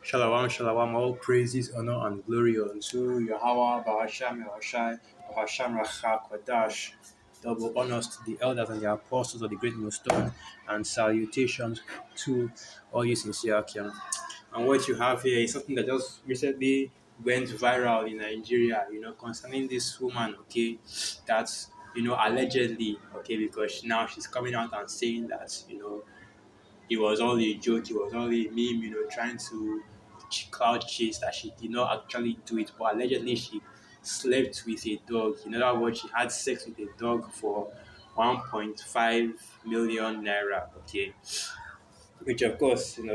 Shalom, shalom, all praises, honor, and glory unto Yahweh, Bahasham, Yahushai, Bahasham, Racha, Kodash. Double honors to the elders and the apostles of the great millstone, and salutations to all you sincere Akian. And what you have here is something that just recently went viral in Nigeria, concerning this woman, okay, that's, allegedly, okay, because now she's coming out and saying that, it was all a joke, it was all a meme, trying to cloud chase that she did not actually do it, but allegedly she slept with a dog. In other words, she had sex with a dog for 1.5 million naira. Okay, which of course, and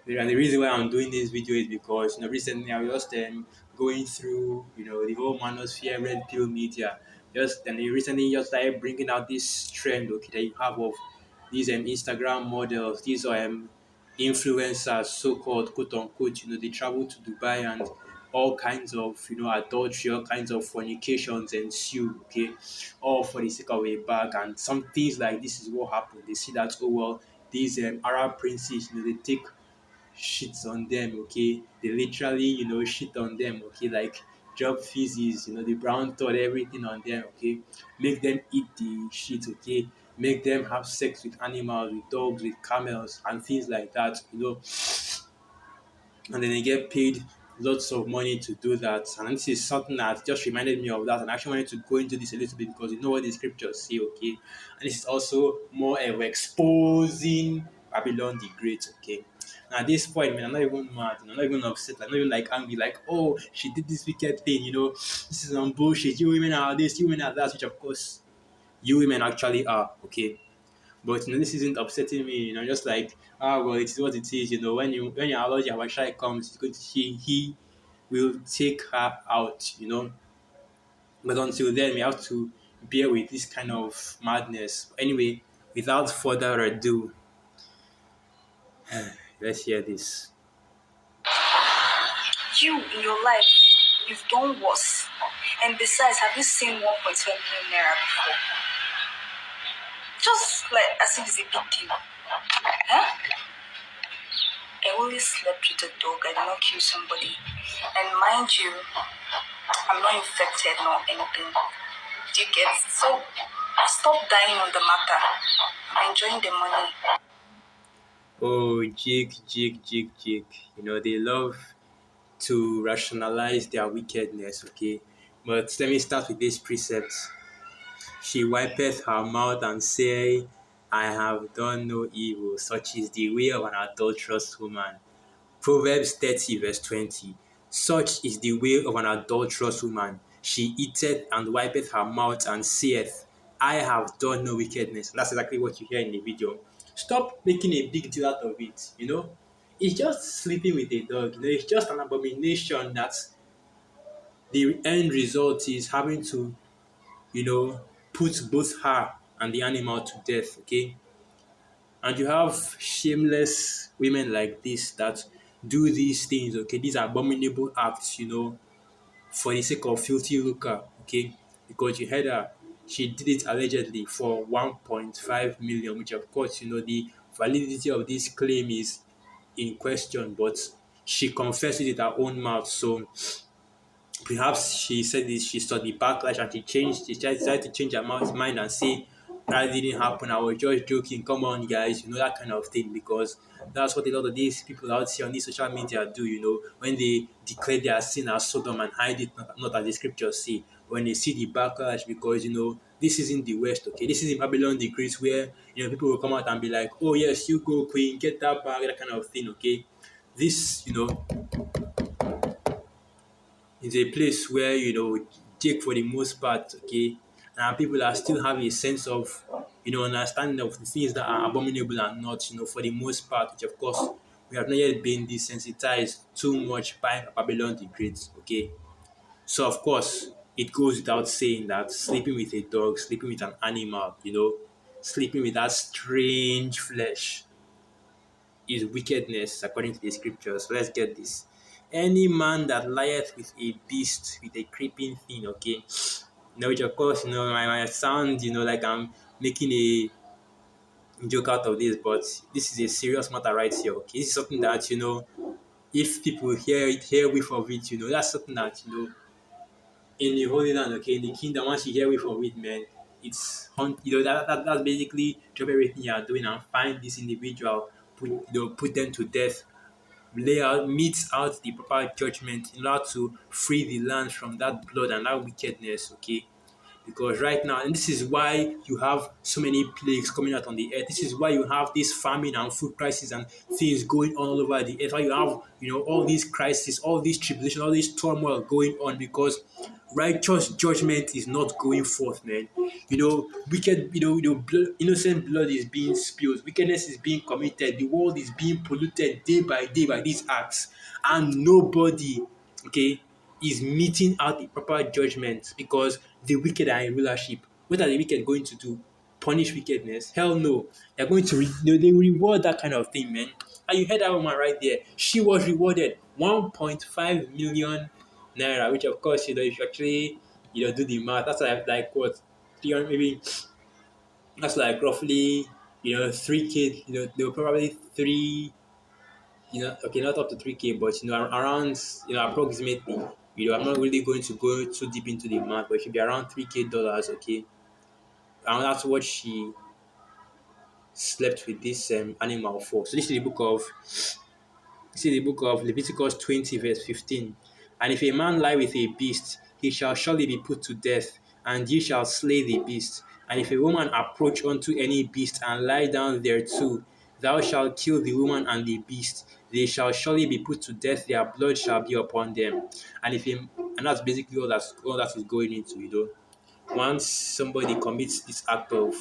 the reason why I'm doing this video is because recently I was just going through the whole manosphere red pill media. Just and they recently just started bringing out this trend, okay, that you have of these Instagram models, these influencers, so called, quote unquote. They travel to Dubai and all kinds of adultery, all kinds of fornications ensue, okay, all for the sake of a bag. And some things like this is what happened. They see that, oh well, these Arab princes, they take shits on them, okay? They literally, shit on them, okay? Like drop feces, the brown thought, everything on them, okay? Make them eat the shit, okay? Make them have sex with animals, with dogs, with camels, and things like that, and then they get paid lots of money to do that. And this is something that just reminded me of that. And I actually wanted to go into this a little bit because you know what the scriptures say, okay? And this is also more of exposing Babylon the Great, okay? Now at this point, man, I'm not even mad, I'm not even upset, I'm not even like angry, like, oh, she did this wicked thing, this is some bullshit. You women are this, you women are that, which of course you women actually are, okay? But this isn't upsetting me, just like well, it is what it is, when your allergy Awashai comes, it's going to he will take her out, But until then we have to bear with this kind of madness. Anyway, without further ado, let's hear this. You in your life, you've done worse. And besides, have you seen 1.7 million naira before? Just like as if it's a big deal. Huh? I only slept with a dog. I did not kill somebody. And mind you, I'm not infected nor anything. Do you get it? So stop dying on the matter. I'm enjoying the money. Oh, Jake. They love to rationalize their wickedness, okay? But let me start with this precept. She wipeth her mouth and say, I have done no evil. Such is the way of an adulterous woman. Proverbs 30, verse 20. Such is the way of an adulterous woman. She eateth and wipeth her mouth and saith, I have done no wickedness. And that's exactly what you hear in the video. Stop making a big deal out of it. It's just sleeping with a dog. It's just an abomination that the end result is having to put both her and the animal to death, okay? And you have shameless women like this that do these things, okay? These abominable acts, for the sake of filthy lucre, okay? Because you heard her, she did it allegedly for 1.5 million, which of course, the validity of this claim is in question, but she confessed it with her own mouth. So perhaps she said this, she saw the backlash and she decided to change her mind and say, that didn't happen. I was just joking. Come on, guys, that kind of thing. Because that's what a lot of these people out here on these social media do, when they declare their sin as Sodom and hide it, not as the scriptures say. When they see the backlash, because, this isn't the West, okay? This is in Babylon the Great, where, people will come out and be like, oh, yes, you go, queen, get that bag, that kind of thing, okay? This, is a place where take for the most part, okay, and people are still have a sense of understanding of the things that are abominable and not, for the most part, which of course we have not yet been desensitized too much by Babylon the Great, okay. So of course it goes without saying that sleeping with a dog, sleeping with an animal, sleeping with that strange flesh is wickedness according to the scriptures. So let's get this. Any man that lieth with a beast, with a creeping thing, okay? Which of course, might sound, like I'm making a joke out of this, but this is a serious matter right here, okay? This is something that, if people hear whiff of it, that's something that in the Holy Land, okay, in the kingdom, once you hear whiff of it, man, it's hunt. That's basically drop everything you are doing and find this individual, put them to death, lay out, meets out the proper judgment in order to free the land from that blood and that wickedness, okay? Because right now, and this is why you have so many plagues coming out on the earth. This is why you have this famine and food crisis and things going on all over the earth. Why you have, all these crises, all these tribulation, all this turmoil going on because righteous judgment is not going forth, man. Wicked, innocent blood is being spilled, wickedness is being committed, the world is being polluted day by these acts, and nobody, okay, is meting out the proper judgment because the wicked are in rulership. What are the wicked going to do? Punish wickedness? Hell no. They're going to they reward that kind of thing, man. And you heard that woman right there. She was rewarded 1.5 million naira, which of course, if you actually do the math, that's like what 300 maybe, that's like roughly 3K, they were probably three, okay, not up to 3K, but around, approximately, I'm not really going to go too deep into the math, but it should be around 3K dollars, okay? And that's what she slept with this animal for. So this is the book of Leviticus 20, verse 15. And if a man lie with a beast, he shall surely be put to death, and ye shall slay the beast. And if a woman approach unto any beast and lie down thereto, thou shalt kill the woman and the beast. They shall surely be put to death, their blood shall be upon them. And that's basically all that is going into, once somebody commits this act of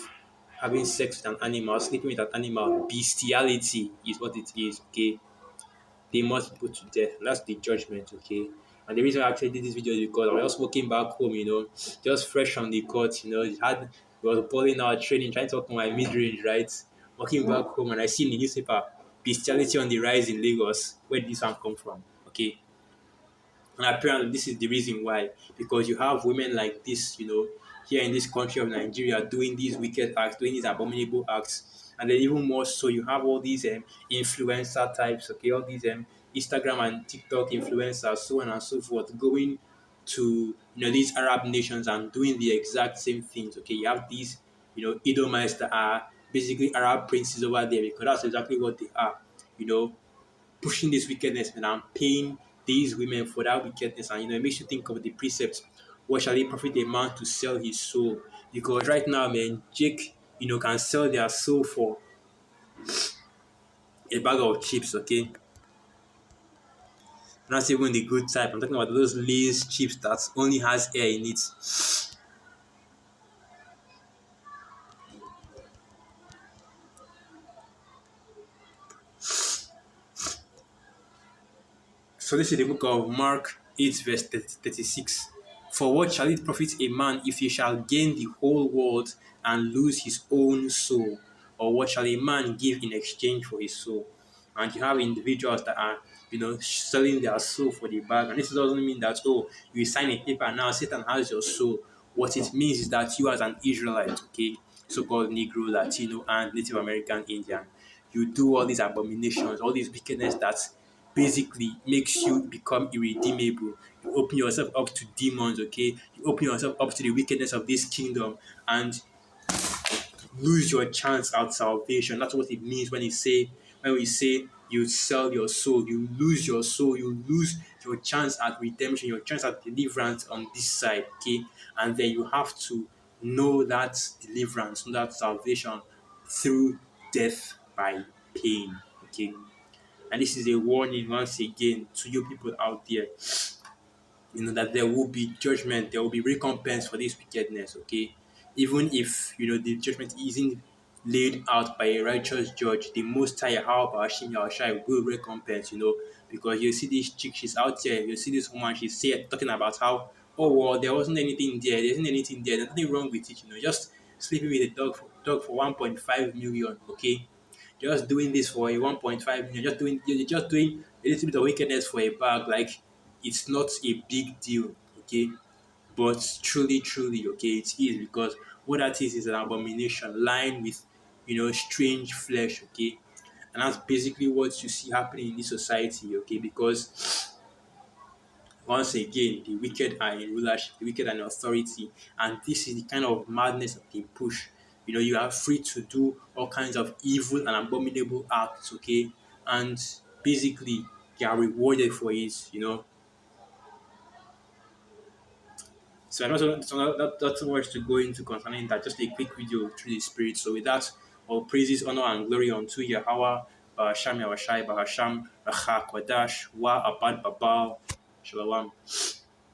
having sex with an animal, sleeping with an animal, bestiality is what it is, okay? They must be put to death. And that's the judgment, okay? And the reason I actually did this video is because I was just walking back home, just fresh from the court, it was balling out training, trying to work on my mid range, right? Walking back home and I see in the newspaper bestiality on the rise in Lagos. Where did this one come from? Okay. And apparently, this is the reason why. Because you have women like this, here in this country of Nigeria doing these wicked acts, doing these abominable acts. And then even more so, you have all these influencer types, okay, all these Instagram and TikTok influencers, so on and so forth, going to these Arab nations and doing the exact same things. Okay, you have these Edomites that are basically Arab princes over there because that's exactly what they are. You know, pushing this wickedness and paying these women for that wickedness. And it makes you think of the precept, what shall it profit a man to sell his soul? Because right now, man, Jake, can sell their soul for a bag of chips, okay? Not even the good type. I'm talking about those Lay's chips that only has air in it. So this is the book of Mark 8, verse 36. For what shall it profit a man if he shall gain the whole world and lose his own soul? Or what shall a man give in exchange for his soul? And you have individuals that are, selling their soul for the bag. And this doesn't mean that, oh, you sign a paper and now Satan has your soul. What it means is that you as an Israelite, okay, so-called Negro, Latino, and Native American Indian, you do all these abominations, all these wickedness that basically makes you become irredeemable. You open yourself up to demons, okay? You open yourself up to the wickedness of this kingdom and lose your chance at salvation. That's what it means when we say you sell your soul, you lose your soul, you lose your chance at redemption, your chance at deliverance on this side, okay? And then you have to know that deliverance, know that salvation through death by pain, okay? And this is a warning once again to you people out there, that there will be judgment, there will be recompense for this wickedness, okay? Even if, the judgment isn't laid out by a righteous judge, the Most High, Yahweh Hashem Yahushai, will recompense, because you see this chick, she's out there, you see this woman, she's here talking about how, oh, well, there wasn't anything there isn't anything there, there's nothing wrong with it, just sleeping with a dog for 1.5 million, okay? Just doing this for a 1.5 million, you're just doing a little bit of wickedness for a bag, like it's not a big deal, okay? But truly, truly, okay, it is because what that is an abomination lined with, strange flesh, okay? And that's basically what you see happening in this society, okay? Because once again, the wicked are in rulership, the wicked are in authority, and this is the kind of madness that they push. You are free to do all kinds of evil and abominable acts, okay? And basically, they are rewarded for it. So I don't not too much to go into concerning that. Just a quick video through the spirit. So with that, all praises, honor, and glory unto Yahweh, Bahasham Yahweh Shai, Bahasham, Racha, Kwadash, Wa Abad Babal, Shalom.